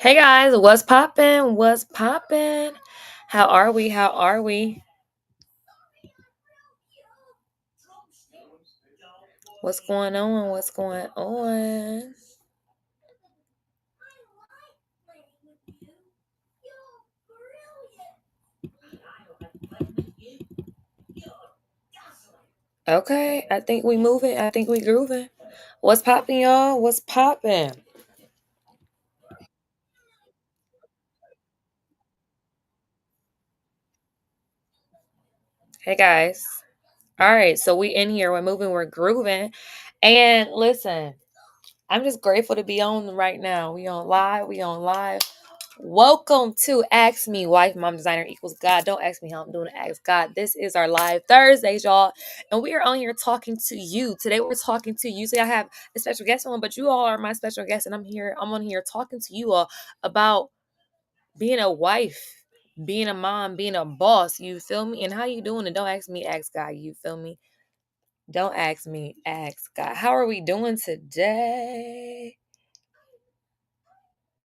Hey guys, what's poppin'? What's poppin'? How are we? How are we? What's going on? What's going on? Okay, I think we moving. I think we grooving. What's poppin', y'all? What's poppin'? Hey guys. All right, so we in here. We're moving. We're grooving. And listen, I'm just grateful to be on right now. We on live. We on live. Welcome to Ask Me, Wife, Mom, Designer equals God. Don't ask me how I'm doing. Ask God. This is our live Thursdays, y'all, and we are on here talking to you. Today, we're talking to you. See, I have a special guest on, but you all are my special guests, and I'm here. I'm on here talking to you all about being a wife, being a mom, being a boss. You feel me? And how you doing? And don't ask me. Ask God. You feel me? Don't ask me. Ask God. How are we doing today?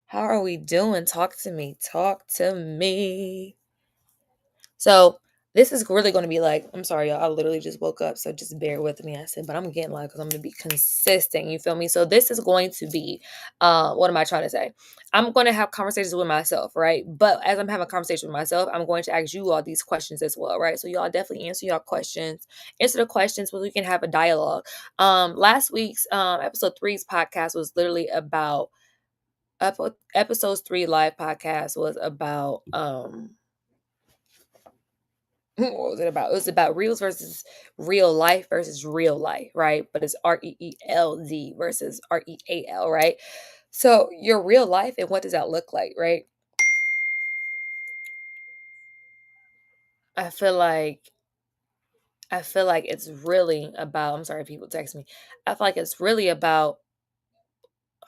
How are we doing? Talk to me. Talk to me. So this is really going to be like, I'm sorry, y'all. I literally just woke up, so just bear with me. I said, but I'm getting like, because I'm going to be consistent. You feel me? So this is going to be, what am I trying to say? I'm going to have conversations with myself, right? But as I'm having a conversation with myself, I'm going to ask you all these questions as well, right? So y'all definitely answer y'all questions, answer the questions, so we can have a dialogue. Last week's episode three's podcast was literally about episodes three live podcast was about what was it about? It was about Reels versus real life versus real life, right? But it's REELZ versus REAL, right? So your real life and what does that look like, right? I feel like I feel like it's really about, I'm sorry if people text me. I feel like it's really about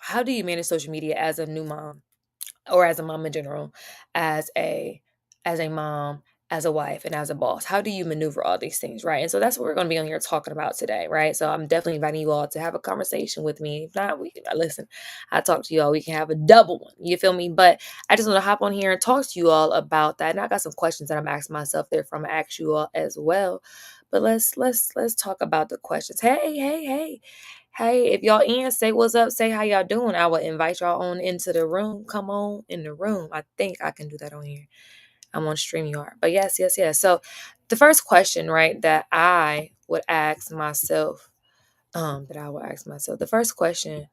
how do you manage social media as a new mom? Or as a mom in general, as a mom, as a wife, and as a boss. How do you maneuver all these things, right? And so that's what we're going to be on here talking about today, right? So I'm definitely inviting you all to have a conversation with me. If not, we can listen. I talk to you all. We can have a double one. You feel me? But I just want to hop on here and talk to you all about that. And I got some questions that I'm asking myself. Therefore, I'm gonna ask you all as well. But let's talk about the questions. Hey, if y'all in, say what's up, say how y'all doing. I would invite y'all on into the room. Come on in the room. I think I can do that on here. I'm on StreamYard. But yes. So the first question, right, that I would ask myself, the first question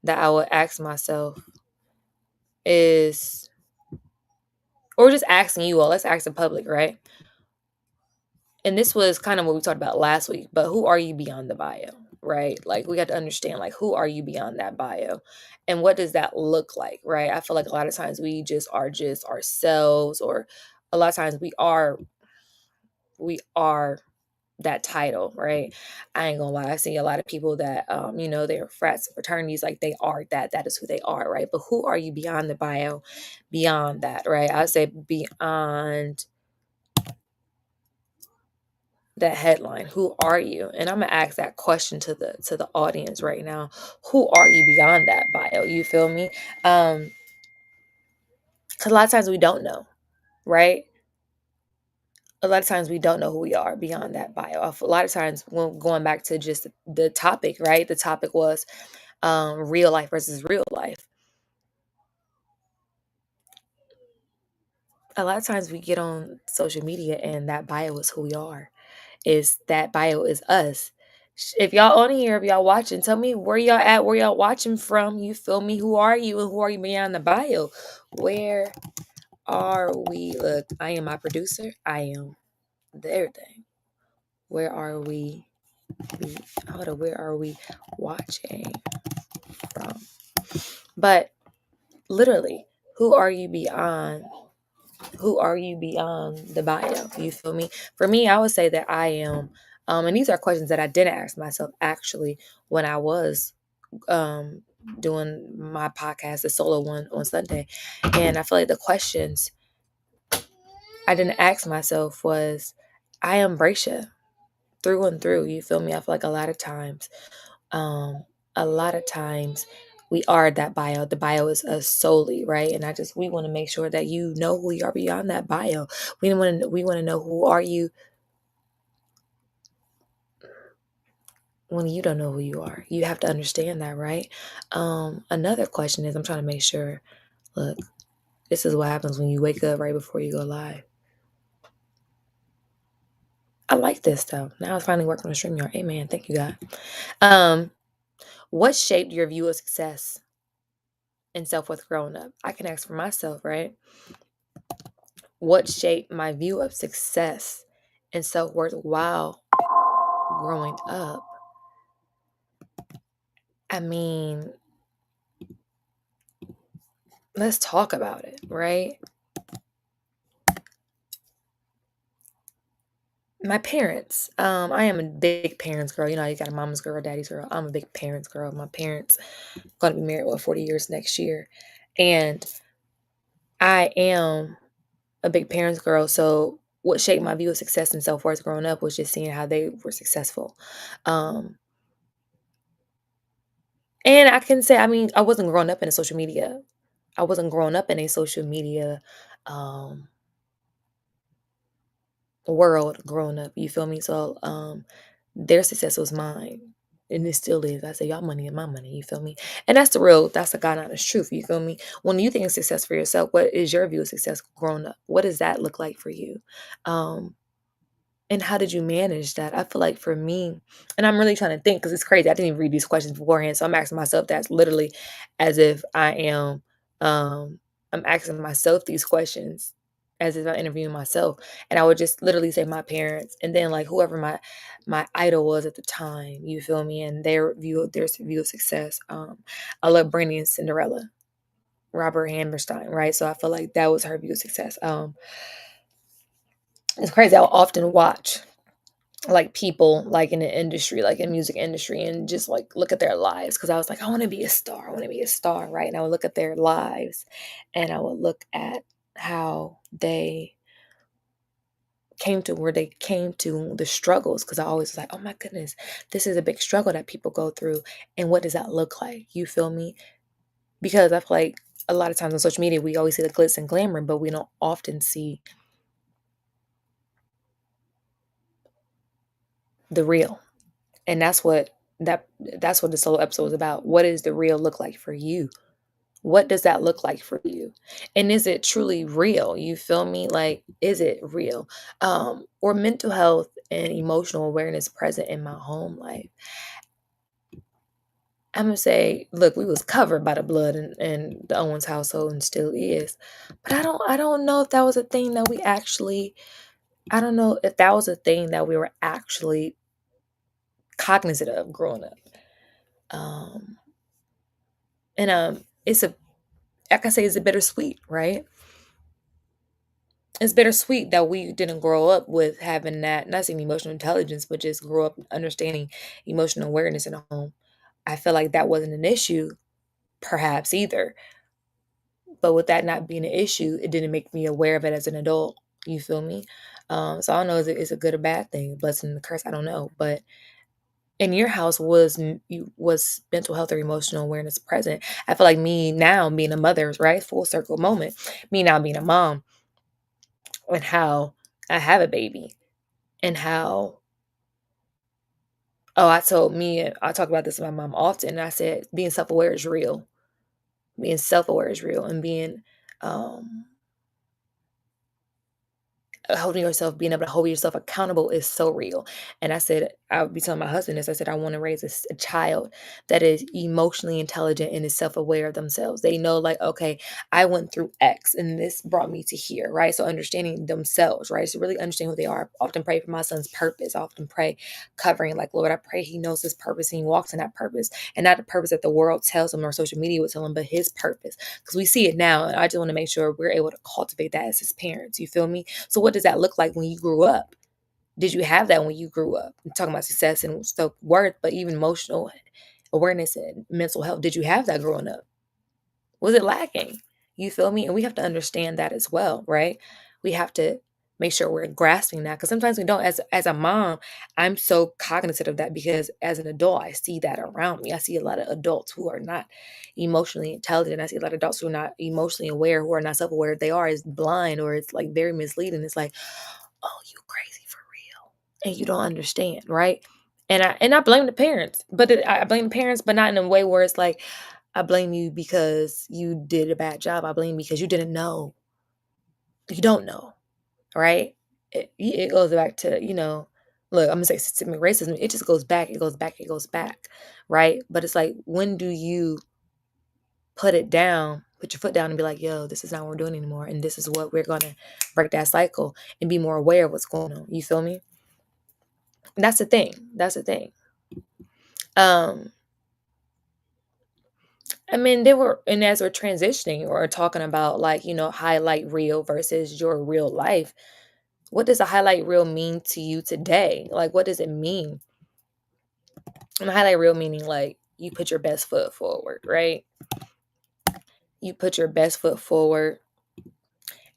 that I would ask myself is, or just asking you all, let's ask the public, right? And this was kind of what we talked about last week, but who are you beyond the bio, right? Like we got to understand, like, who are you beyond that bio, and what does that look like, right? I feel like a lot of times we just are just ourselves, or a lot of times we are that title, right? I ain't gonna lie, I see a lot of people that they're frats and fraternities, like they are that is who they are, right? But who are you beyond the bio, beyond that, right? I say beyond that headline. Who are you? And I'm gonna ask that question to the audience right now. Who are you beyond that bio? You feel me? Because a lot of times we don't know, right? A lot of times we don't know who we are beyond that bio. A lot of times when going back to just the topic, right? The topic was real life versus real life. A lot of times we get on social media and that bio is who we are. Is that bio is us. If y'all on here, if y'all watching, tell me where y'all at, where y'all watching from. You feel me? Who are you and who are you beyond the bio? Where are we? Look, I am my producer. I am the everything. Where are we? Hold on, where are we watching from? But literally, who are you beyond? Who are you beyond the bio? You feel me? For me, I would say that I am, and these are questions that I didn't ask myself actually when I was um doing my podcast, the solo one on Sunday. And I feel like the questions I didn't ask myself was, I am Bracia through and through. You feel me? I feel like um a lot of times we are that bio. The bio is us solely, right? And we want to make sure that you know who you are beyond that bio. We want to know who are you when you don't know who you are. You have to understand that, right? Another question is, I'm trying to make sure, look, this is what happens when you wake up right before you go live. I like this though. Now it's finally working on the StreamYard. Amen. Thank you, God. What shaped your view of success and self-worth growing up? I can ask for myself, right? What shaped my view of success and self-worth while growing up? I mean, let's talk about it, right? My parents. I am a big parents girl. You know, you got a mama's girl, daddy's girl. I'm a big parents girl. My parents gonna be married 40 years next year. And I am a big parents girl. So what shaped my view of success and self-worth growing up was just seeing how they were successful. Um, and I can say, I mean, I wasn't growing up in a social media. I wasn't growing up in a social media um world growing up. You feel me? So their success was mine. And it still is. I say y'all money is my money. You feel me? And that's the God honest truth. You feel me? When you think of success for yourself, what is your view of success growing up? What does that look like for you? Um, And how did you manage that? I feel like for me, and I'm really trying to think because it's crazy. I didn't even read these questions beforehand. So I'm asking myself that's literally as if um, I'm asking myself these questions as if I'm interviewing myself. And I would just literally say my parents and then like whoever my idol was at the time, you feel me? And their view of success. I love Brandy and Cinderella, Robert Hammerstein, right? So I feel like that was her view of success. It's crazy. I'll often watch like people like in the industry, like in music industry, and just like look at their lives because I was like, I want to be a star. I want to be a star, right? And I would look at their lives and I would look at how they came to where they came to, the struggles, because I always was like, oh my goodness, this is a big struggle that people go through. And what does that look like? You feel me? Because I feel like a lot of times on social media, we always see the glitz and glamour, but we don't often see the real. And that's what this whole episode was about. What does the real look like for you? What does that look like for you? And is it truly real? You feel me? Like, is it real? Or mental health and emotional awareness present in my home life? I'm gonna say, look, we was covered by the blood in the Owens household and still is. But I don't know if that was a thing that we actually I don't know if that was a thing that we were actually cognizant of growing up. Um and it's a like I say, it's a bittersweet, right? It's bittersweet that we didn't grow up with having that, not saying emotional intelligence, but just grow up understanding emotional awareness in a home. I feel like that wasn't an issue, perhaps either. But with that not being an issue, it didn't make me aware of it as an adult. You feel me? So I don't know if it's a good or bad thing, blessing and the curse. I don't know. But in your house was mental health or emotional awareness present? I feel like me now being a mother, right? Full circle moment. Me now being a mom and how I have a baby and how I talk about this with my mom often. And I said being self-aware is real. Being self-aware is real and being um holding yourself, being able to hold yourself accountable is so real. And I said, I would be telling my husband this. I said, I want to raise a child that is emotionally intelligent and is self aware of themselves. They know, like, okay, I went through X and this brought me to here, right? So understanding themselves, right? So really understand who they are. I often pray for my son's purpose. I often pray covering, like, Lord, I pray he knows his purpose and he walks in that purpose and not the purpose that the world tells him or social media would tell him, but his purpose. Because we see it now. And I just want to make sure we're able to cultivate that as his parents. You feel me? So what does that look like when you grew up? Did you have that when you grew up? I'm talking about success and self-worth, but even emotional awareness and mental health. Did you have that growing up? Was it lacking? You feel me? And we have to understand that as well, right? We have to. make sure we're grasping that, because sometimes we don't. As a mom, I'm so cognizant of that, because as an adult, I see that around me. I see a lot of adults who are not emotionally intelligent. I see a lot of adults who are not emotionally aware, who are not self-aware. They are is blind, or it's like very misleading. It's like, oh, you crazy for real, and you don't understand, right? And I blame the parents, but I blame the parents, but not in a way where it's like, I blame you because you did a bad job. I blame you because you didn't know. You don't know, right? It goes back to, look, I'm gonna say systemic racism. It just goes back. It goes back. It goes back, right? But it's like, when do you put it down, put your foot down, and be like, yo, this is not what we're doing anymore, and this is what we're gonna break that cycle and be more aware of what's going on. You feel me? And that's the thing. That's the thing. Um, I mean, and as we're transitioning or talking about, like, highlight reel versus your real life, what does a highlight reel mean to you today? Like, what does it mean? And a highlight reel meaning, like, you put your best foot forward, right? You put your best foot forward.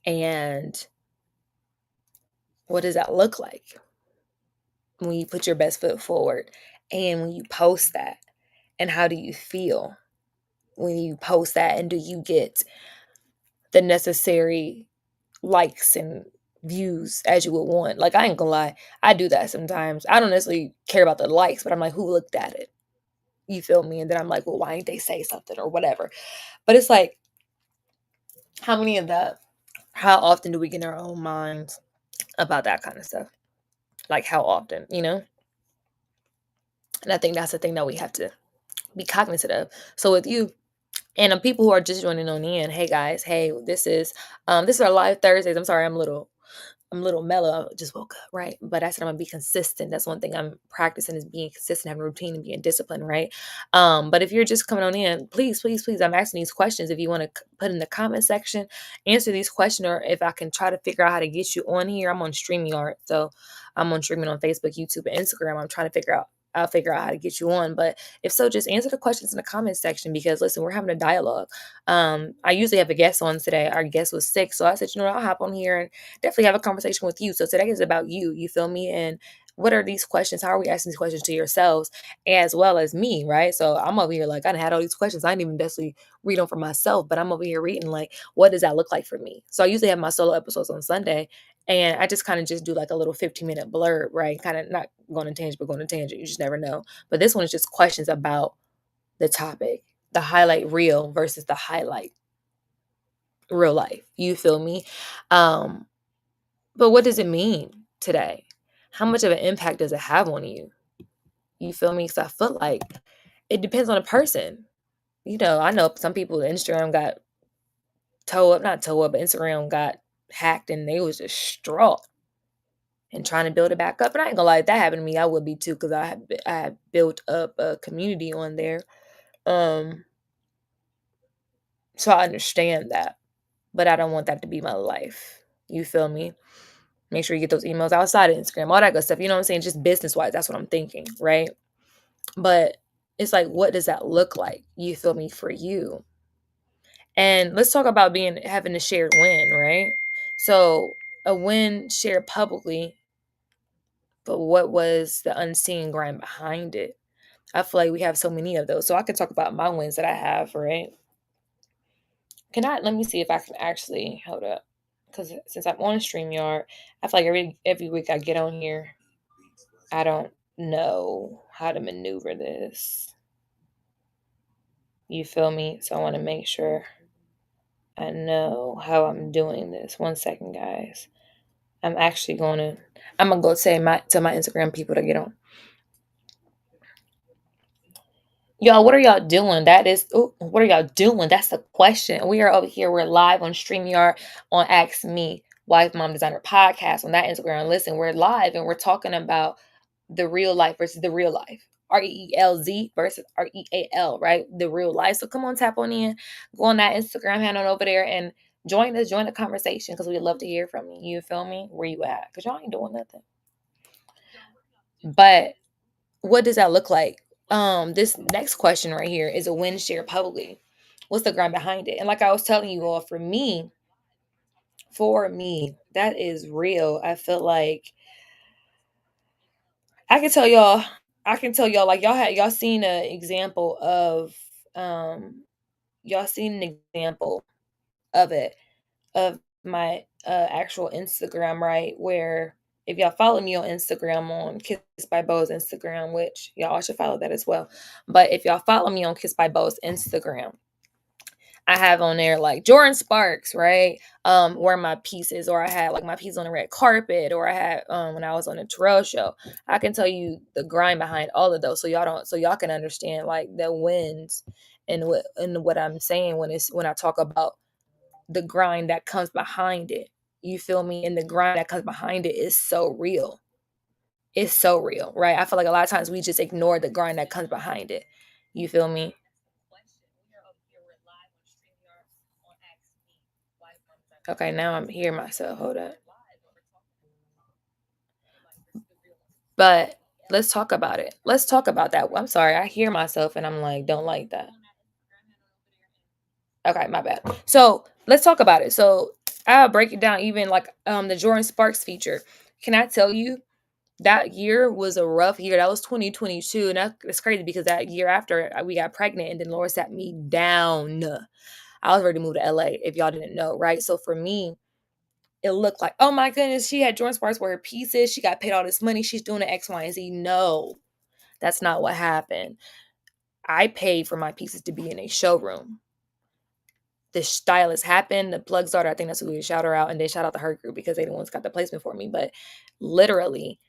And what does that look like when you put your best foot forward? And when you post that, and how do you feel when you post that? And do you get the necessary likes and views as you would want? Like, I ain't gonna lie, I do that sometimes. I don't necessarily care about the likes, but I'm like, who looked at it? You feel me? And then I'm like, well, why didn't they say something or whatever? But it's like, how many of that, how often do we get in our own minds about that kind of stuff? Like, how often, And I think that's the thing that we have to be cognizant of. So with you, and people who are just joining on in, hey guys, hey, this is our live Thursdays. I'm sorry, I'm a little mellow. I just woke up, right? But I said I'm gonna be consistent. That's one thing I'm practicing, is being consistent, having a routine, and being disciplined, right? But if you're just coming on in, please, please, please, I'm asking these questions. If you want to put in the comment section, answer these questions, or if I can try to figure out how to get you on here. I'm on StreamYard, so I'm on streaming on Facebook, YouTube, and Instagram. I'm trying to figure out. I'll figure out how to get you on. But if so, just answer the questions in the comment section, because listen, we're having a dialogue. I usually have a guest on today. Our guest was sick, so I said, I'll hop on here and definitely have a conversation with you. So today is about you. You feel me? And what are these questions? How are we asking these questions to yourselves as well as me, right? So I'm over here like, I done had all these questions. I didn't even necessarily read them for myself, but I'm over here reading, like, what does that look like for me? So I usually have my solo episodes on Sunday, and I just kind of just do like a little 15-minute blurb, right? Kind of not going to tangent, but going to tangent. You just never know. But this one is just questions about the topic, the highlight reel versus the highlight real life. You feel me? Um, but what does it mean today? How much of an impact does it have on you? You feel me? Because I feel like it depends on the person. I know some people, Instagram got not toe up, but Instagram got hacked, and they was distraught and trying to build it back up. And I ain't gonna lie, if that happened to me, I would be too, because I had built up a community on there. Um, so I understand that, but I don't want that to be my life. You feel me? Make sure you get those emails outside of Instagram, all that good stuff. You know what I'm saying? Just business wise, that's what I'm thinking, right? But it's like, what does that look like? You feel me? For you. And let's talk about having a shared win, right? So a win shared publicly, but what was the unseen grind behind it? I feel like we have so many of those. So I can talk about my wins that I have, right? Let me see if I can actually hold up. Because since I'm on StreamYard, I feel like every week I get on here, I don't know how to maneuver this. You feel me? So I want to make sure I know how I'm doing this. One second, guys. I'm gonna go say to my Instagram people to get on. Y'all, what are y'all doing? What are y'all doing? That's the question. We are over here. We're live on StreamYard on AskME, Wife Mom Designer podcast on that Instagram. Listen, we're live and we're talking about the real life versus the real life. Reelz versus Real, right? The real life. So come on, tap on in, go on that Instagram, hand on over there, and join the conversation, because we'd love to hear from you. You feel me? Where you at? Because y'all ain't doing nothing. But what does that look like? This next question right here is a win shared publicly. What's the grind behind it? And like I was telling you all, for me, that is real. I feel like I can tell y'all, I can tell y'all, like y'all seen an example of y'all seen an example of it, of my actual Instagram, right? Where if y'all follow me on Instagram on Kiss by Bo's Instagram, which y'all all should follow that as well. But if y'all follow me on Kiss by Bo's Instagram, I have on there like Jordan Sparks, right? Where my pieces, or I had like my piece on the red carpet, or I had when I was on the Terrell show. I can tell you the grind behind all of those, so y'all can understand like the wins and what I'm saying when I talk about the grind that comes behind it. You feel me? And the grind that comes behind it is so real. It's so real, right? I feel like a lot of times we just ignore the grind that comes behind it. You feel me? Okay, now I'm hearing myself. Hold up. But let's talk about it. Let's talk about that. I'm sorry, I hear myself and I'm like, don't like that. Okay, my bad. So let's talk about it. So I'll break it down, even like the Jordan Sparks feature. Can I tell you that year was a rough year? That was 2022. And that's crazy because that year after we got pregnant and then Laura sat me down. I was ready to move to LA if y'all didn't know, right? So for me, it looked like, oh my goodness, she had Jordan Sparks where her pieces. She got paid all this money. She's doing the X, Y, and Z. No, that's not what happened. I paid for my pieces to be in a showroom. The stylist happened, the plug starter, I think that's who we shout her out, and then shout out to her group because they the ones got the placement for me. But literally,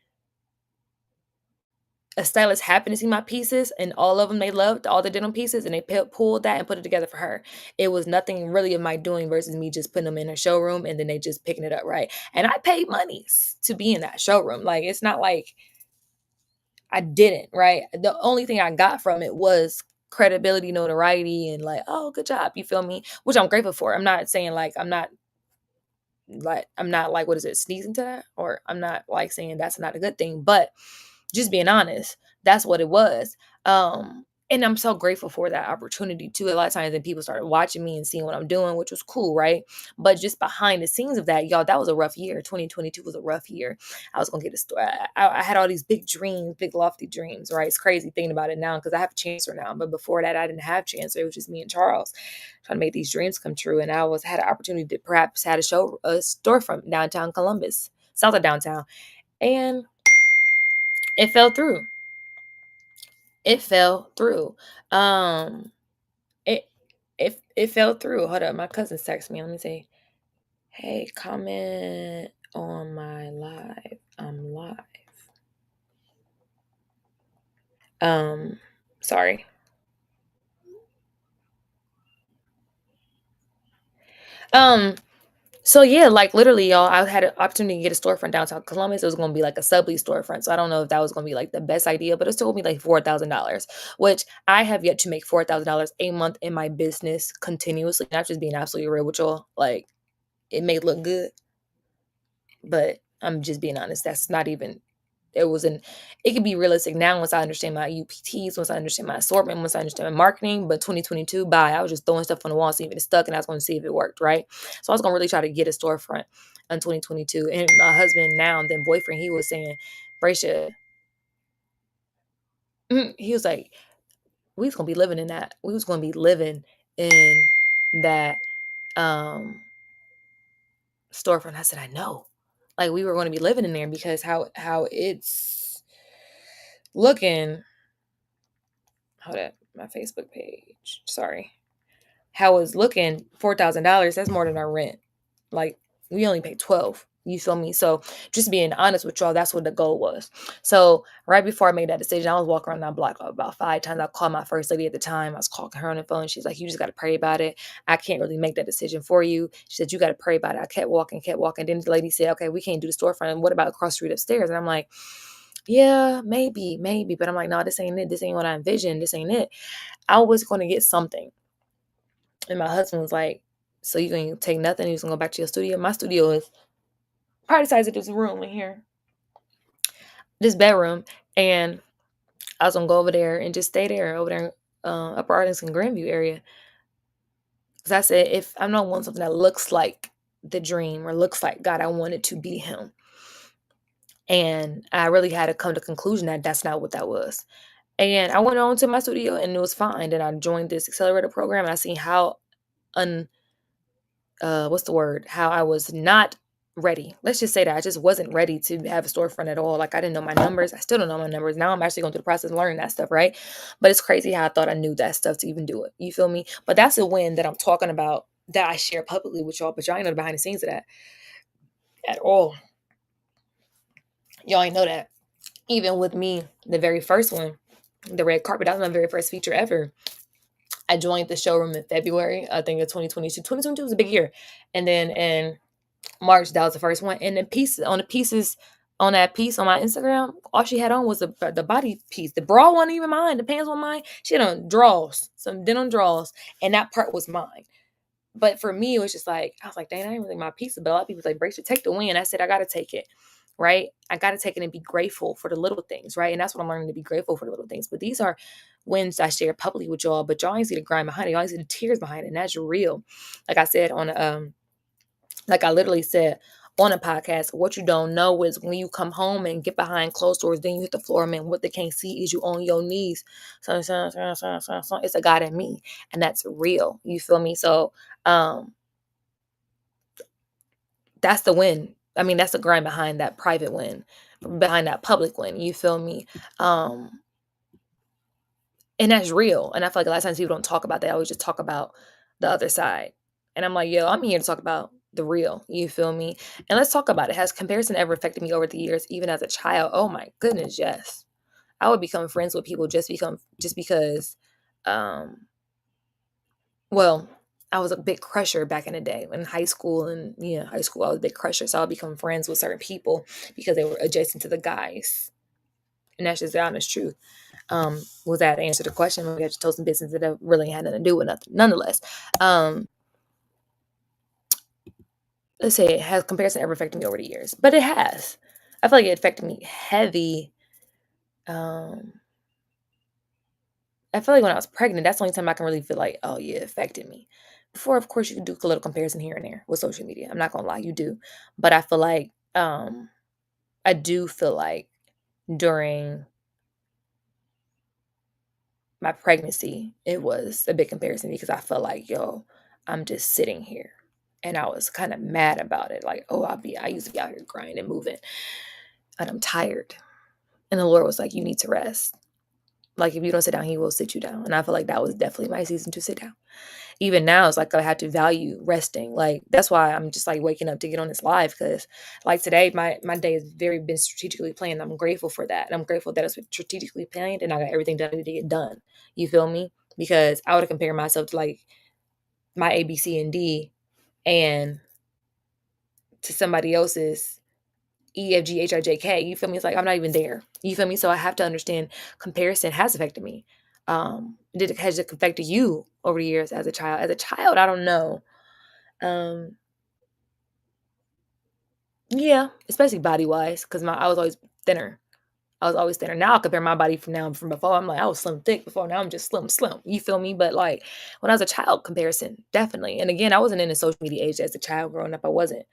a stylist happened to see my pieces, and all of them they loved all the denim pieces, and they pulled that and put it together for her. It was nothing really of my doing versus me just putting them in her showroom and then they just picking it up, right? And I paid monies to be in that showroom. Like it's not like I didn't, right? The only thing I got from it was credibility, notoriety, and like, oh, good job. You feel me? Which I'm grateful for. I'm not saying like I'm not like what is it, sneezing to that? Or I'm not like saying that's not a good thing, but just being honest, that's what it was. And I'm so grateful for that opportunity too. A lot of times then people started watching me and seeing what I'm doing, which was cool, right? But just behind the scenes of that, y'all, that was a rough year. 2022 was a rough year. I was gonna get a store. I had all these big dreams, big lofty dreams, right? It's crazy thinking about it now because I have a Chancellor now, but before that, I didn't have Chancellor. It was just me and Charles trying to make these dreams come true. And I was had an opportunity to perhaps had a storefront downtown Columbus, south of downtown, and it fell through. It fell through. Um, it it fell through. Hold up, my cousins text me. Let me see. Hey, comment on my live. I'm live. Um, sorry. Um, so yeah, like literally, y'all, I had an opportunity to get a storefront downtown Columbus. It was gonna be like a Subway storefront. So I don't know if that was gonna be like the best idea, but it still gonna be like $4,000, which I have yet to make $4,000 a month in my business continuously. Not just being absolutely real with y'all. Like it may look good, but I'm just being honest. That's not even it can be realistic now once I understand my UPTs, once I understand my assortment, once I understand my marketing. But 2022, bye. I was just throwing stuff on the wall, see if it stuck, and I was going to see if it worked, right? So I was going to really try to get a storefront in 2022. And my husband now, and then boyfriend, he was saying, Bracia, he was like, we was going to be living in that. We was going to be living in that um storefront. I said, I know. Like we were going to be living in there because how it's looking. Hold up, my Facebook page. Sorry. How it's looking, $4,000, that's more than our rent. Like we only pay 12. You feel me? So just being honest with y'all, that's what the goal was. So right before I made that decision, I was walking around that block about 5 times. I called my first lady at the time. I was calling her on the phone. She's like, you just got to pray about it. I can't really make that decision for you. She said, you got to pray about it. I kept walking, kept walking. Then the lady said, okay, we can't do the storefront. And what about across the street upstairs? And I'm like, yeah, maybe. But I'm like, no, this ain't it. This ain't what I envisioned. This ain't it. I was going to get something. And my husband was like, so you going to take nothing? You just going to go back to your studio? My studio is probably the size of this room in here, this bedroom. And I was going to go over there and just stay there over there in Upper Arlington, Grandview area. Because I said, if I don't want something that looks like the dream, or looks like. God, I wanted to be him. And I really had to come to the conclusion that that's not what that was. And I went on to my studio and it was fine. And I joined this accelerator program and I seen how un what's the word? How I was not ready. Let's just say that I just wasn't ready to have a storefront at all. Like I didn't know my numbers. I still don't know my numbers. Now I'm actually going through the process of learning that stuff, right? But it's crazy how I thought I knew that stuff to even do it. You feel me? But that's a win that I'm talking about that I share publicly with y'all, but y'all ain't know the behind the scenes of that at all. Y'all ain't know that. Even with me, the very first one, the red carpet, that was my very first feature ever. I joined the showroom in February, I think of 2022. 2022 was a big year. And then in March, that was the first one. And the pieces on that piece on my Instagram, all she had on was the body piece. The bra wasn't even mine. The pants weren't mine. She had on draws, some denim draws, and that part was mine. But for me, it was just like, I was like, dang, that ain't really my pizza. But a lot of people was like, Brace, take the win. I said, I got to take it, right? I got to take it and be grateful for the little things, right? And that's what I'm learning, to be grateful for the little things. But these are wins I share publicly with y'all, but y'all ain't see the grind behind it. Y'all ain't see the tears behind it. And that's real. Like I said like I literally said on a podcast, what you don't know is when you come home and get behind closed doors, then you hit the floor, man. What they can't see is you on your knees. So, it's a God in me. And that's real. You feel me? So that's the win. I mean, that's the grind behind that private win, behind that public win. You feel me? Um, and that's real. And I feel like a lot of times people don't talk about that. I always just talk about the other side. And I'm like, yo, I'm here to talk about the real. You feel me? And let's talk about it. Has comparison ever affected me over the years, even as a child? Oh my goodness, yes. I would become friends with people just because um well, I was a big crusher back in the day in high school, and yeah, high school I was a big crusher. So I would become friends with certain people because they were adjacent to the guys. And that's just the honest truth. Was that to answer the question? Maybe I just told some business that really had nothing to do with nothing. Nonetheless, um, let's say, has comparison ever affected me over the years? But it has. I feel like it affected me heavy. Um, I feel like when I was pregnant, that's the only time I can really feel like, oh yeah, it affected me. Before, of course, you can do a little comparison here and there with social media. I'm not gonna lie, you do. But I feel like I do feel like during my pregnancy, it was a big comparison because I felt like, yo, I'm just sitting here. And I was kind of mad about it. Like, oh, I used to be out here grinding and moving, and I'm tired. And the Lord was like, you need to rest. Like, if you don't sit down, he will sit you down. And I feel like that was definitely my season to sit down. Even now, it's like I have to value resting. Like, that's why I'm just like waking up to get on this live, because like today, my day has very been strategically planned. I'm grateful for that. And I'm grateful that it's strategically planned and I got everything done to get done. You feel me? Because I would compare myself to like my A, B, C, and D and to somebody else's E, F, G, H, I, J, K. You feel me? It's like I'm not even there. You feel me? So I have to understand comparison has affected me. Has it affected you over the years as a child? As a child, I don't know. Um, yeah, especially body wise, because my I was always thinner. I was always thinner. Now I compare my body from before. I'm like, I was slim thick before. Now I'm just slim. You feel me? But like when I was a child, comparison, definitely. And again, I wasn't in the social media age as a child growing up. I wasn't.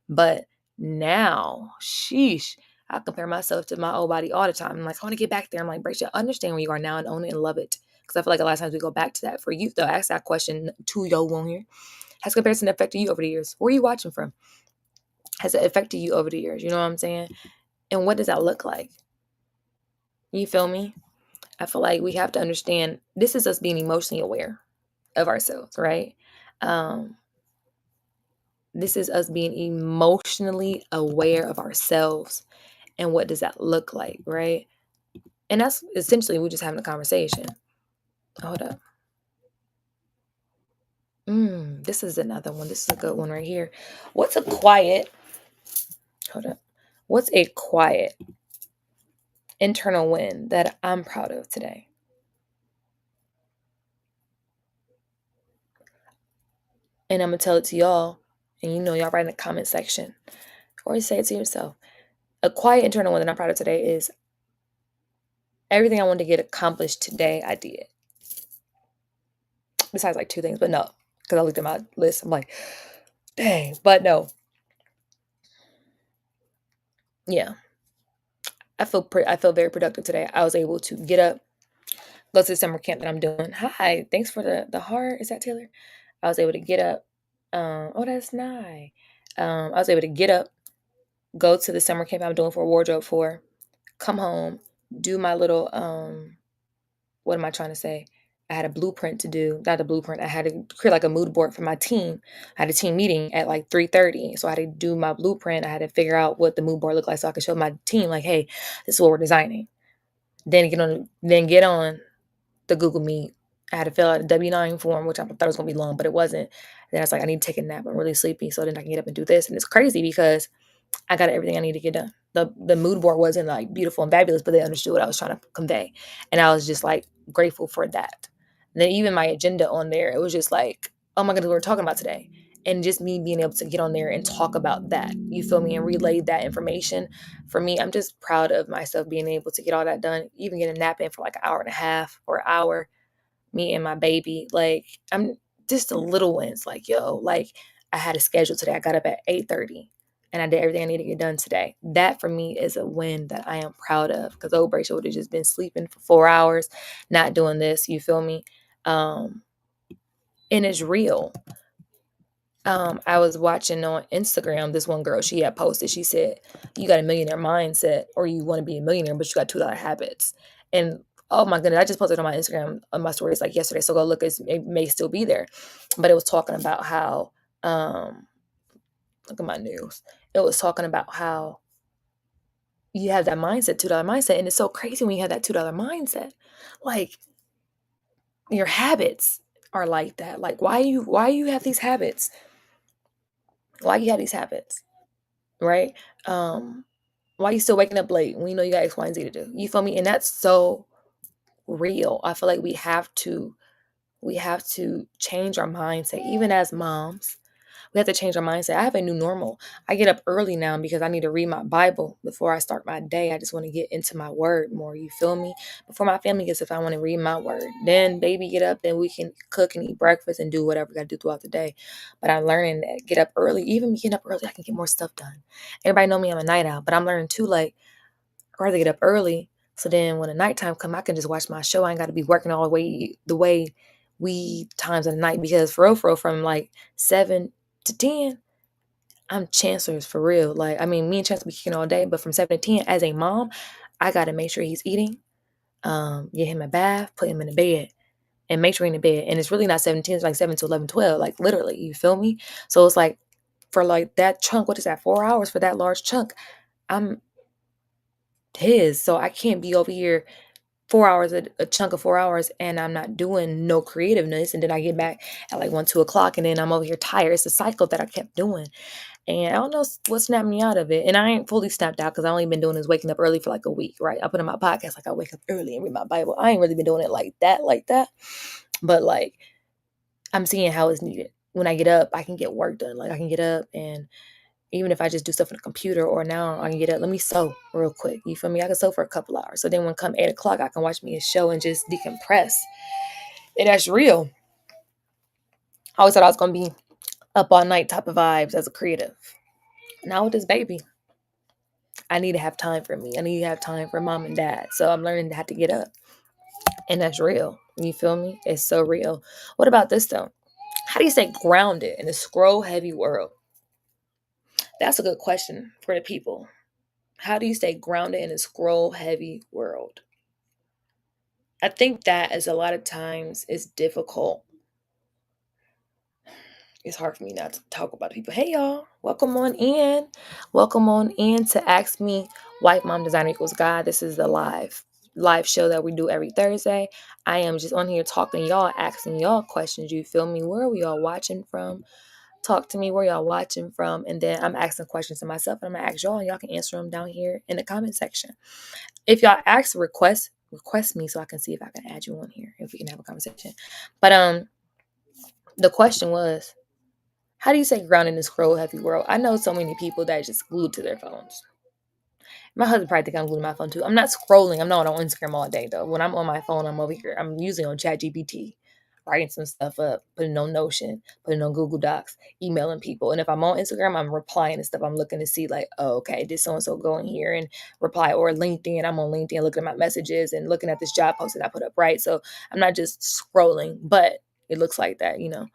But now, sheesh, I compare myself to my old body all the time. I'm like, I want to get back there. I'm like, Bracia, understand where you are now and own it and love it. Because I feel like a lot of times we go back to that. For you, though, ask that question to yo on here. Has comparison affected you over the years? Where are you watching from? Has it affected you over the years? You know what I'm saying? And what does that look like? You feel me? I feel like we have to understand this is us being emotionally aware of ourselves, right? Um, this is us being emotionally aware of ourselves and what does that look like, right? And that's essentially we're just having a conversation. Hold up. This is another one. This is a good one right here. What's a quiet, hold up. What's a quiet internal win that I'm proud of today? And I'm gonna tell it to y'all, and y'all write in the comment section or say it to yourself. A quiet internal one that I'm proud of today is everything I wanted to get accomplished today, I did. Besides like two things, but no, because I looked at my list. I'm like, Dang. But no, yeah, I feel very productive today. I was able to get up, go to the summer camp that I'm doing. Hi, thanks for the heart. Is that Taylor? I was able to get up. Oh, that's nice. I was able to get up, go to the summer camp I'm doing for wardrobe for, come home, do my little what am I trying to say? I had a blueprint to do, not a blueprint. I had to create like a mood board for my team. I had a team meeting at like 3:30. So I had to do my blueprint. I had to figure out what the mood board looked like so I could show my team like, hey, this is what we're designing. Then get on the Google Meet. I had to fill out a W-9 form, which I thought was gonna be long, but it wasn't. Then I was like, I need to take a nap. I'm really sleepy, so then I can get up and do this. And it's crazy because I got everything I need to get done. The mood board wasn't like beautiful and fabulous, but they understood what I was trying to convey. And I was just like grateful for that. And then even my agenda on there, it was just like, oh my goodness, we're talking about today. And just me being able to get on there and talk about that, you feel me, and relay that information. For me, I'm just proud of myself being able to get all that done, even get a nap in for like an hour and a half or an hour, me and my baby. Like, I'm just the little wins. Like, yo, like I had a schedule today. I got up at 8:30 and I did everything I need to get done today. That for me is a win that I am proud of because old Bracia would have just been sleeping for 4 hours, not doing this. You feel me? Um, and it's real. I was watching on Instagram, this one girl, she had posted, she said, you got a millionaire mindset or you want to be a millionaire, but you got $2 habits. And oh my goodness, I just posted on my Instagram on my stories like yesterday. So go look, it may still be there. But it was talking about how, look at my news. It was talking about how you have that mindset, $2 mindset. And it's so crazy when you have that $2 mindset. Like your habits are like that. Like why you have these habits? Why you have these habits? Right? Why you still waking up late when you know you got X, Y, and Z to do? You feel me? And that's so real. I feel like we have to change our mindset, even as moms. We have to change our mindset. I have a new normal. I get up early now because I need to read my Bible before I start my day. I just want to get into my word more. You feel me? Before my family gets up, I want to read my word. Then baby get up, then we can cook and eat breakfast and do whatever we got to do throughout the day. But I'm learning that get up early. Even me getting up early, I can get more stuff done. Everybody know me, I'm a night owl, but I'm learning too, like, I'd rather get up early. So then when the nighttime come, I can just watch my show. I ain't got to be working all the way we times of the night because for real, from like 7 to 10, I'm Chancellor's for real. Like, I mean, me and Chancellor be kicking all day, but from 7 to 10, as a mom, I gotta make sure he's eating, get him a bath, put him in the bed, and make sure he's in the bed. And it's really not 7 to 10, it's like 7 to 11, 12, like literally, you feel me? So it's like for like that chunk, what is that, 4 hours for that large chunk? I'm his. So I can't be over here 4 hours, a chunk of 4 hours, and I'm not doing no creativeness. And then I get back at like 1, 2 o'clock, and then I'm over here tired. It's a cycle that I kept doing. And I don't know what snapped me out of it. And I ain't fully snapped out because I only been doing is waking up early for like a week, right? I put in my podcast like I wake up early and read my Bible. I ain't really been doing it like that, like that. But like I'm seeing how it's needed. When I get up, I can get work done. Like I can get up and even if I just do stuff on the computer or now I can get up, let me sew real quick. You feel me? I can sew for a couple hours. So then when come 8 o'clock, I can watch me a show and just decompress. And that's real. I always thought I was gonna be up all night type of vibes as a creative. Now with this baby, I need to have time for me. I need to have time for mom and dad. So I'm learning to have to get up. And that's real. You feel me? It's so real. What about this though? How do you stay grounded in a scroll heavy world? That's a good question for the people. How do you stay grounded in a scroll heavy world? I think that as a lot of times it's difficult. It's hard for me not to talk about people. Hey y'all, welcome on in. Welcome on in to Ask Me White Mom Designer Equals God. This is the live show that we do every Thursday. I am just on here talking to y'all, asking y'all questions. You feel me? Where are we all watching from? Talk to me where y'all watching from. And then I'm asking questions to myself and I'm gonna ask y'all and y'all can answer them down here in the comment section. If y'all ask request me so I can see if I can add you on here if we can have a conversation. But the question was, how do you stay grounded in this scroll heavy world? I know so many people that are just glued to their phones. My husband probably think I'm glued to my phone too. I'm not scrolling. I'm not on Instagram all day though. When I'm on my phone, I'm over here. I'm usually on ChatGPT, writing some stuff up, putting on Notion, putting on Google Docs, emailing people. And if I'm on Instagram, I'm replying to stuff. I'm looking to see like, oh, okay, did so and so go in here and reply? Or LinkedIn, I'm on LinkedIn looking at my messages and looking at this job post that I put up, right? So I'm not just scrolling, but it looks like that, you know.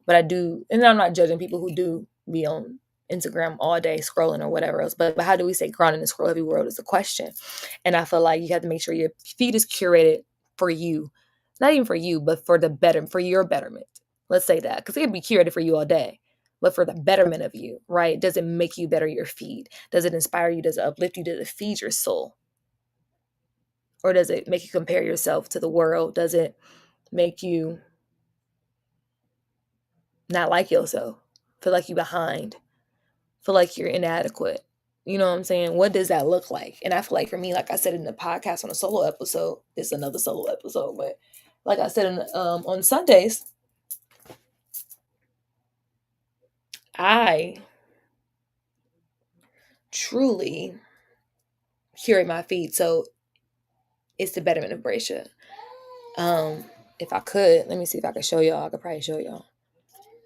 But I do, and I'm not judging people who do be on Instagram all day scrolling or whatever else. But how do we stay grounded in this scroll heavy world is a question. And I feel like you have to make sure your feed is curated for you. Not even for you, but for your betterment. Let's say that. Because it can be curated for you all day. But for the betterment of you, right? Does it make you better your feed? Does it inspire you? Does it uplift you? Does it feed your soul? Or does it make you compare yourself to the world? Does it make you not like yourself? Feel like you behind? Feel like you're inadequate? You know what I'm saying? What does that look like? And I feel like for me, like I said in the podcast on a solo episode, it's another solo episode, but like I said on Sundays, I truly curate my feed. So it's the betterment of Bracia. If I could, let me see if I could show y'all. I could probably show y'all.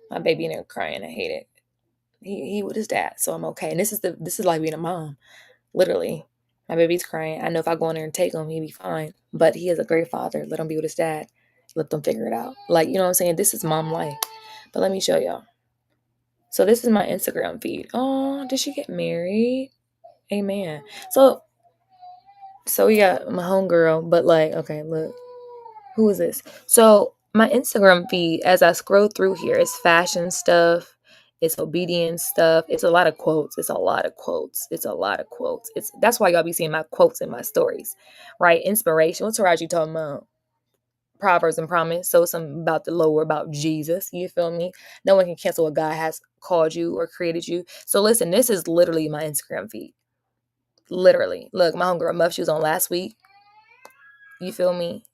My baby in there crying. I hate it. He with his dad, so I'm okay. And this is like being a mom. Literally. My baby's crying. I know if I go in there and take him, he'll be fine. But he is a great father. Let him be with his dad. Let them figure it out. Like, you know what I'm saying? This is mom life. But let me show y'all. So this is my Instagram feed. Oh, did she get married? Amen. So we got my homegirl, but like, okay, look. Who is this? So my Instagram feed, as I scroll through here, is fashion stuff. It's obedience stuff. It's a lot of quotes. It's a lot of quotes. It's a lot of quotes. That's why y'all be seeing my quotes in my stories, right? Inspiration. What's Taraji talking about? Proverbs and promise. So something about the Lord, about Jesus. You feel me? No one can cancel what God has called you or created you. So listen, this is literally my Instagram feed. Literally. Look, my homegirl Muff, she was on last week. You feel me?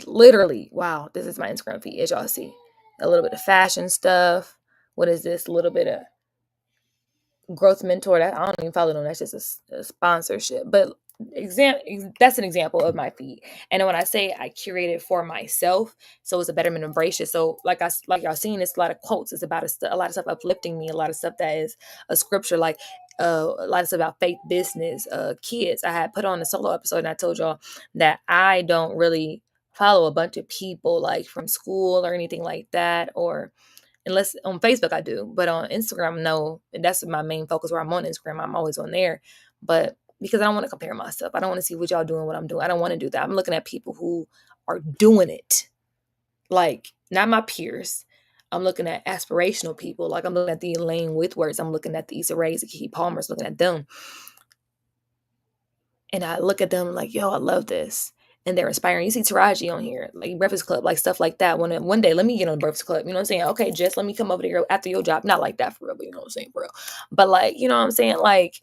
Literally, wow, this is my Instagram feed, as y'all see. A little bit of fashion stuff. What is this? A little bit of growth mentor. That I don't even follow them. That's just a sponsorship. But that's an example of my feed. And when I say I curate it for myself, so it's a betterment of Bracia. So like y'all seen, it's a lot of quotes. It's about a lot of stuff uplifting me. A lot of stuff that is a scripture, like a lot of stuff about faith, business, kids. I had put on a solo episode and I told y'all that I don't really follow a bunch of people like from school or anything like that, or unless on Facebook I do, but on Instagram, no. That's my main focus. Where I'm on Instagram, I'm always on there. But because I don't want to compare myself, I don't want to see what y'all doing, what I'm doing. I don't want to do that. I'm looking at people who are doing it, like not my peers. I'm looking at aspirational people. Like I'm looking at the Elaine Whitworths. I'm looking at the Issa Raes, the Kiki Palmers. Looking at them, and I look at them like, yo, I love this. And they're inspiring. You see Taraji on here, like Breakfast Club, like stuff like that. One day, let me get on the Breakfast Club. You know what I'm saying? Okay, Jess, let me come over there after your job. Not like that for real, but you know what I'm saying, bro. But like, you know what I'm saying? Like,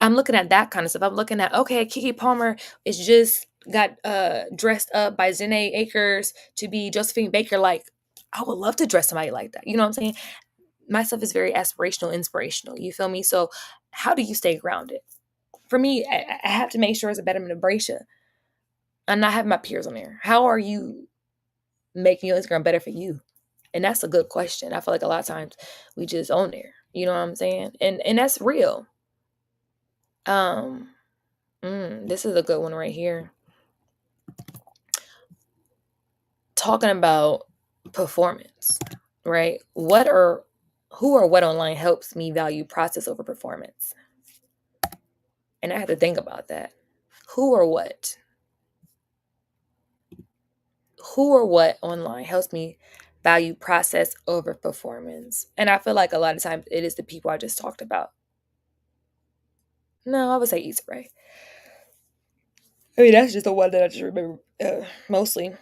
I'm looking at that kind of stuff. I'm looking at, okay, Kiki Palmer is just got dressed up by Janae Akers to be Josephine Baker. Like, I would love to dress somebody like that. You know what I'm saying? My stuff is very aspirational, inspirational. You feel me? So how do you stay grounded? For me, I have to make sure it's a betterment of Bracia. I'm not having my peers on there. How are you making your Instagram better for you? And that's a good question. I feel like a lot of times we just on there. You know what I'm saying? And that's real. Um, this is a good one right here. Talking about performance, right? Who or what online helps me value process over performance? And I had to think about that. Who or what? Who or what online helps me value process over performance? And I feel like a lot of times it is the people I just talked about. No, I would say Issa Rae. I mean, that's just the one that I just remember mostly.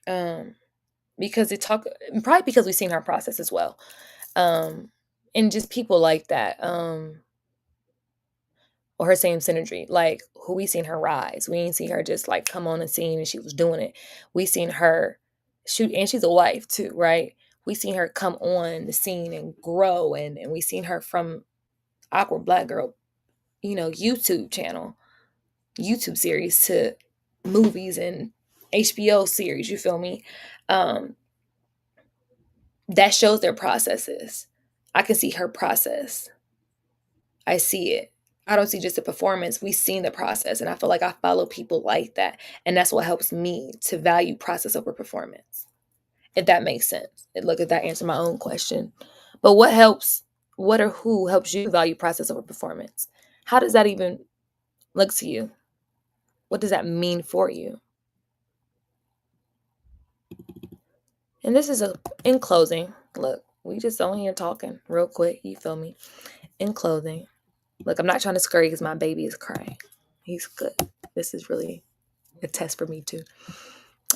Um, because probably because we've seen her process as well. And just people like that. Or her same synergy, like who we seen her rise. We ain't seen her just like come on the scene and she was doing it. We seen her shoot, and she's a wife too, right? We seen her come on the scene and grow, and we seen her from awkward black girl, YouTube channel, YouTube series to movies and HBO series, you feel me? Um, that shows their processes. I can see her process. I see it. I don't see just the performance. We've seen the process. And I feel like I follow people like that. And that's what helps me to value process over performance. If that makes sense. Look, if that answered my own question. But what or who helps you value process over performance? How does that even look to you? What does that mean for you? And this is in closing. Look, we just on here talking real quick. You feel me? In closing, look, I'm not trying to scurry because my baby is crying. He's good. This is really a test for me too,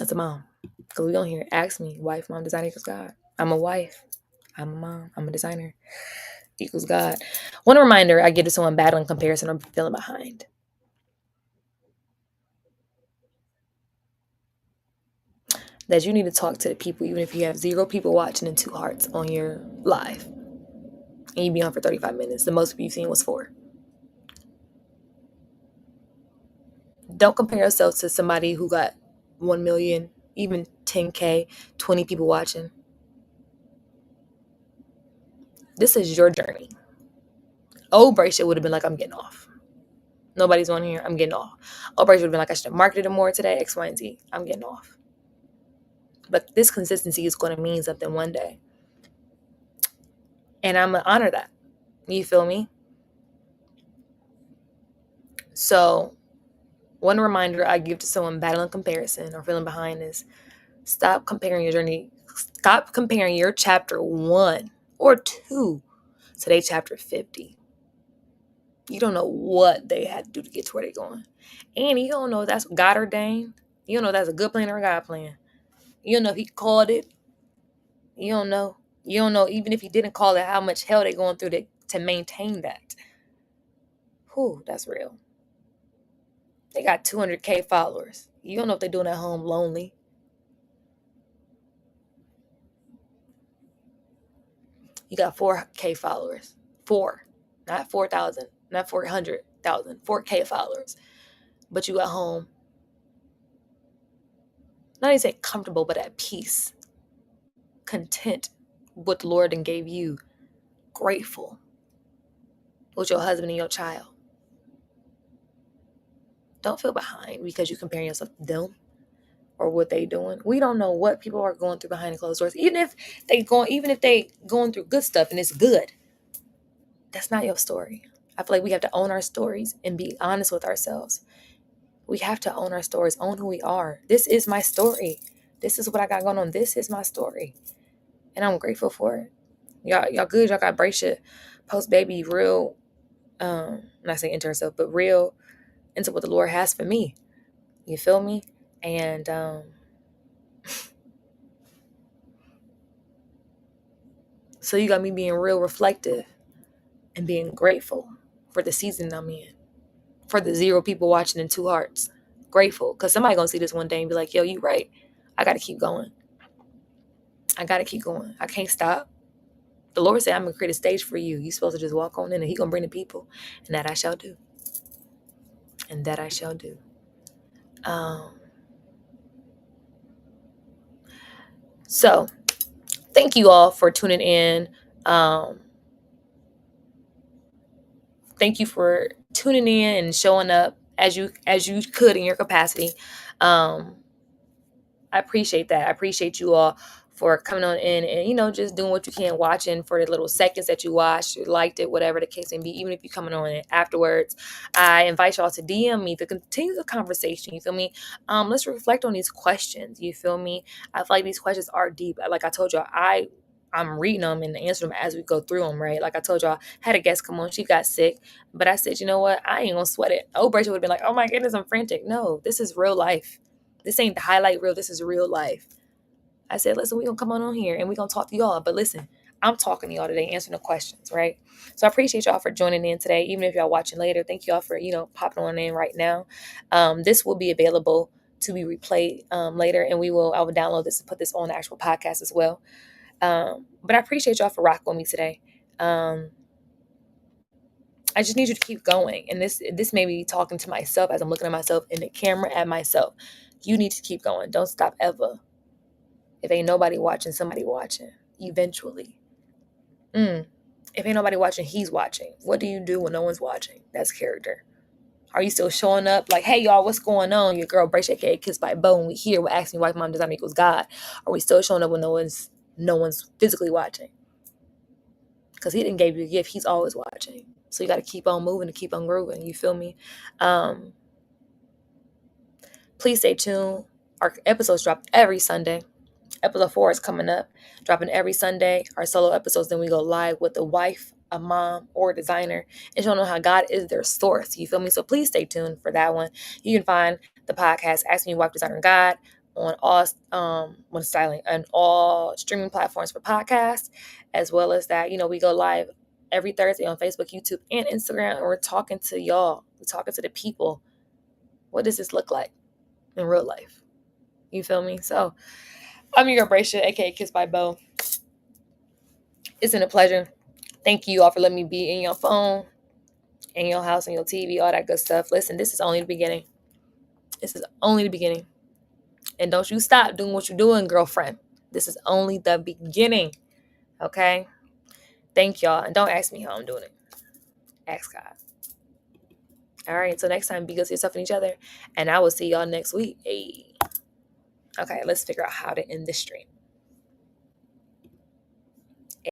as a mom. Because we don't hear ask me, wife, mom, designer equals God. I'm a wife. I'm a mom. I'm a designer equals God. One reminder I give to someone battling comparison or feeling behind. That you need to talk to the people, even if you have 0 people watching and 2 hearts on your live. And you be on for 35 minutes. The most you've seen was 4. Don't compare yourself to somebody who got 1 million, even 10K, 20 people watching. This is your journey. Old Braysha would have been like, I'm getting off. Nobody's on here. I'm getting off. Old Braysha would have been like, I should have marketed it more today. X, Y, and Z. I'm getting off. But this consistency is going to mean something one day. And I'm going to honor that. You feel me? So, one reminder I give to someone battling comparison or feeling behind is stop comparing your journey. Stop comparing your chapter 1 or 2 to their chapter 50. You don't know what they had to do to get to where they're going. And you don't know if that's God ordained. You don't know if that's a good plan or a God plan. You don't know if he called it. You don't know. You don't know even if he didn't call it, how much hell they're going through to maintain that. Whew, that's real. They got 200K followers. You don't know if they're doing at home lonely. You got 4K followers. 4. Not 4,000. Not 400,000. 4K followers. But you at home. Not even say comfortable, but at peace. Content with what the Lord and gave you. Grateful with your husband and your child. Don't feel behind because you're comparing yourself to them or what they doing. We don't know what people are going through behind the closed doors. Even if they going through good stuff and it's good, that's not your story. I feel like we have to own our stories and be honest with ourselves. We have to own our stories, own who we are. This is my story. This is what I got going on. This is my story. And I'm grateful for it. Y'all good. Y'all got Braysha post baby real, not saying into herself, but real into what the Lord has for me. You feel me? And so you got me being real reflective and being grateful for the season I'm in, for the 0 people watching and 2 hearts. Grateful because somebody gonna see this one day and be like, yo, you right. I gotta keep going. I gotta keep going. I can't stop. The Lord said, I'm gonna create a stage for you. You're supposed to just walk on in and he gonna bring the people. And that I shall do. And that I shall do. So thank you all for tuning in. Thank you for tuning in and showing up as you could in your capacity. I appreciate that. I appreciate you all for coming on in and, just doing what you can, watching for the little seconds that you watched, you liked it, whatever the case may be, even if you're coming on it afterwards. I invite y'all to DM me to continue the conversation. You feel me? Let's reflect on these questions. You feel me? I feel like these questions are deep. Like I told y'all, I'm reading them and answering them as we go through them, right? Like I told y'all, I had a guest come on. She got sick. But I said, you know what? I ain't going to sweat it. Old Braysha would have been like, oh my goodness, I'm frantic. No, this is real life. This ain't the highlight reel. This is real life. I said, listen, we're going to come on here and we're going to talk to y'all. But listen, I'm talking to y'all today, answering the questions, right? So I appreciate y'all for joining in today. Even if y'all watching later, thank y'all for, popping on in right now. This will be available to be replayed later. And I will download this and put this on the actual podcast as well. But I appreciate y'all for rocking with me today. I just need you to keep going. And this may be talking to myself as I'm looking at myself in the camera at myself. You need to keep going. Don't stop ever. If ain't nobody watching, somebody watching. Eventually. If ain't nobody watching, he's watching. What do you do when no one's watching? That's character. Are you still showing up like, hey y'all, what's going on? Your girl Brace aka Kissed by Bo, and we here with Ask Me Why Mom Does Not Equals God. Are we still showing up when no one's physically watching? Because he didn't give you a gift, he's always watching. So you got to keep on moving and keep on grooving. You feel me? Please stay tuned. Our episodes drop every Sunday. Episode 4 is coming up, dropping every Sunday. Our solo episodes, then we go live with a wife, a mom, or a designer, and showing them how God is their source. You feel me? So please stay tuned for that one. You can find the podcast Ask Me Wife, Designer, God on all when styling and all streaming platforms for podcasts, as well as that. We go live every Thursday on Facebook, YouTube, and Instagram, and we're talking to y'all. We're talking to the people. What does this look like in real life? You feel me? So I'm your girl Bracia, aka Kissed by Bo. It's been a pleasure. Thank you all for letting me be in your phone, in your house, in your TV, all that good stuff. Listen, this is only the beginning. This is only the beginning. And don't you stop doing what you're doing, girlfriend. This is only the beginning. Okay? Thank y'all. And don't ask me how I'm doing it. Ask God. All right. Until next time, be good to yourself and each other. And I will see y'all next week. Hey. Okay, let's figure out how to end this stream.